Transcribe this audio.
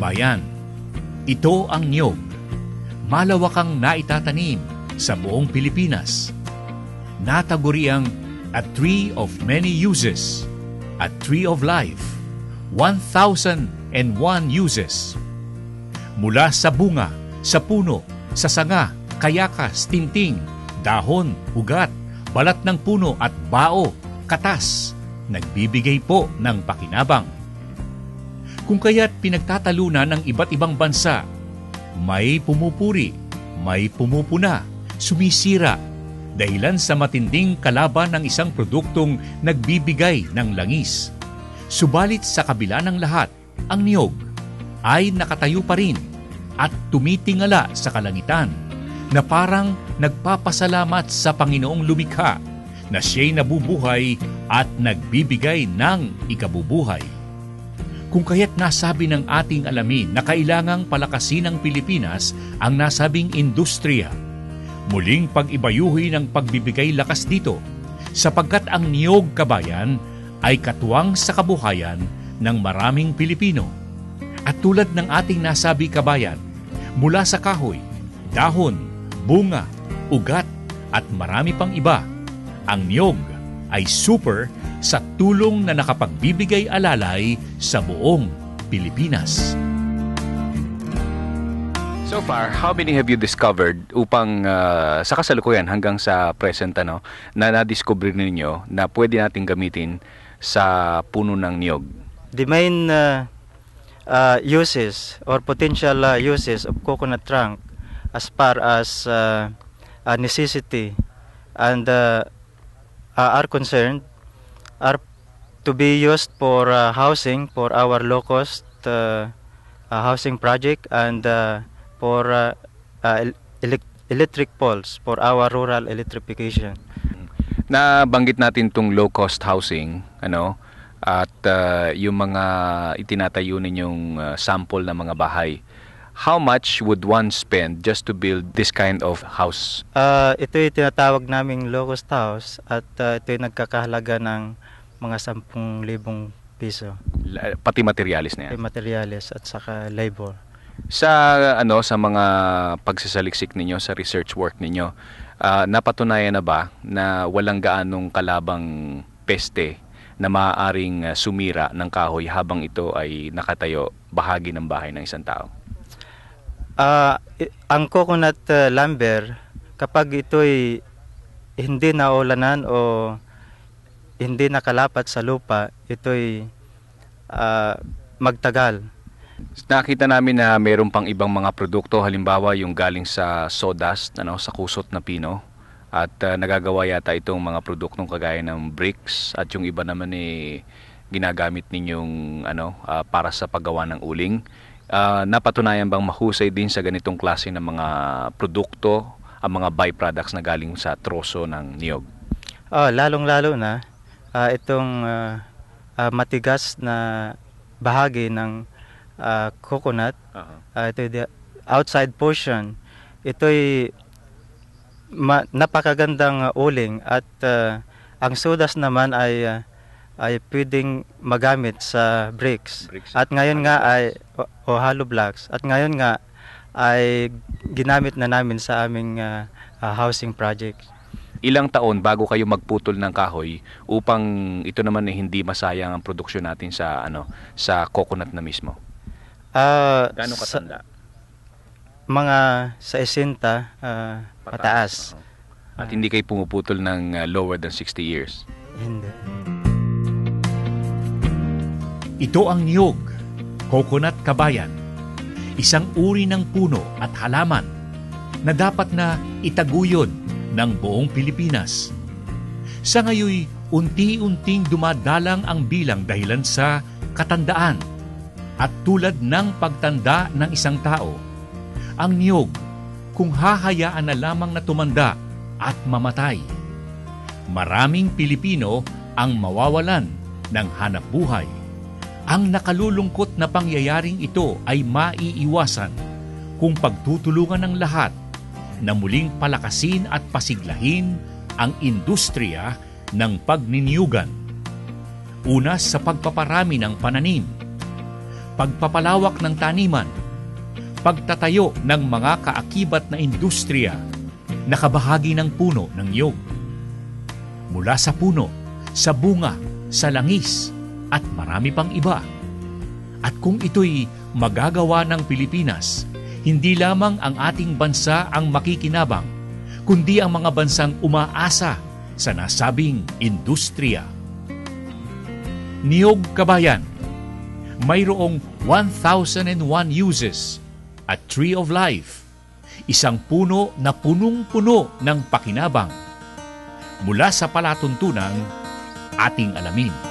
kabayan. Ito ang niyog. Malawakang naitatanim sa buong Pilipinas. Nataguriang a tree of many uses, a tree of life, 1,001 uses. Mula sa bunga, sa puno, sa sanga, kayakas, tinting, dahon, ugat, balat ng puno at bao, katas, nagbibigay po ng pakinabang. Kung kaya't pinagtatalunan ng iba't ibang bansa, may pumupuri, may pumupuna, sumisira, dahilan sa matinding kalaban ng isang produktong nagbibigay ng langis. Subalit sa kabila ng lahat, ang niyog ay nakatayo pa rin at tumitingala sa kalangitan na parang nagpapasalamat sa Panginoong lumikha na siya'y nabubuhay at nagbibigay ng ikabubuhay. Kung kaya't nasabi ng ating alamin na kailangang palakasin ng Pilipinas ang nasabing industriya, muling pag-ibayuhin ang pagbibigay lakas dito sapagkat ang niyog kabayan ay katuwang sa kabuhayan ng maraming Pilipino. At tulad ng ating nasabi kabayan, mula sa kahoy, dahon, bunga, ugat at marami pang iba, ang niyog ay super sa tulong na nakapagbibigay alalay sa buong Pilipinas. So far, how many have you discovered upang sa kasalukuyan hanggang sa present na na-discover ninyo na pwede nating gamitin sa puno ng niyog? The main uses or potential uses of coconut trunk as far as necessity and are concerned are to be used for housing for our low-cost housing project and for electric poles for our rural electrification. Nabanggit natin tong low-cost housing, at yung mga itinatayo ninyong sample na mga bahay. How much would one spend just to build this kind of house? Ito yung tinatawag naming low-cost house at ito yung nagkakahalaga ng mga 10,000 piso. Pati materialis na yan? Pati materialis at saka labor. Sa mga pagsasaliksik ninyo, sa research work ninyo, napatunayan na ba na walang gaanong kalabang peste na maaaring sumira ng kahoy habang ito ay nakatayo bahagi ng bahay ng isang tao? Ang coconut lumber, kapag ito'y hindi naulanan o hindi nakalapat sa lupa, ito'y magtagal. Nakita namin na mayroon pang ibang mga produkto, halimbawa yung galing sa sawdust, sa kusot na pino, at nagagawa yata itong mga produktong kagaya ng bricks, at yung iba naman ginagamit ninyong para sa paggawa ng uling. Napatunayan bang mahusay din sa ganitong klase ng mga produkto ang mga byproducts na galing sa troso ng niyog? Lalong-lalo na itong matigas na bahagi ng coconut, ito outside portion, ito'y napakagandang uling at ang sodas naman ay pwedeng magamit sa bricks. At ngayon nga ay hollow blocks. At ngayon nga ay ginamit na namin sa aming housing project. Ilang taon bago kayo magputol ng kahoy upang ito naman hindi masayang ang produksyon natin sa sa coconut na mismo? Gaano katanda? Mga sa 60 pataas. At hindi kayo pumuputol ng lower than 60 years? Hindi. Ito ang niyog, coconut kabayan, isang uri ng puno at halaman na dapat na itaguyod ng buong Pilipinas. Sa ngayoy, unti-unting dumadalang ang bilang dahilan sa katandaan at tulad ng pagtanda ng isang tao. Ang niyog, kung hahayaan na lamang na tumanda at mamatay. Maraming Pilipino ang mawawalan ng hanapbuhay. Ang nakalulungkot na pangyayaring ito ay maiiwasan kung pagtutulungan ng lahat na muling palakasin at pasiglahin ang industriya ng pagniniyugan. Una sa pagpaparami ng pananim, pagpapalawak ng taniman, pagtatayo ng mga kaakibat na industriya na kabahagi ng puno ng niyog. Mula sa puno, sa bunga, sa langis, at marami pang iba. At kung ito'y magagawa ng Pilipinas, hindi lamang ang ating bansa ang makikinabang, kundi ang mga bansang umaasa sa nasabing industriya. Niyog Kabayan, mayroong 1,001 uses at Tree of Life, isang puno na punong-puno ng pakinabang. Mula sa palatuntunang ating alamin.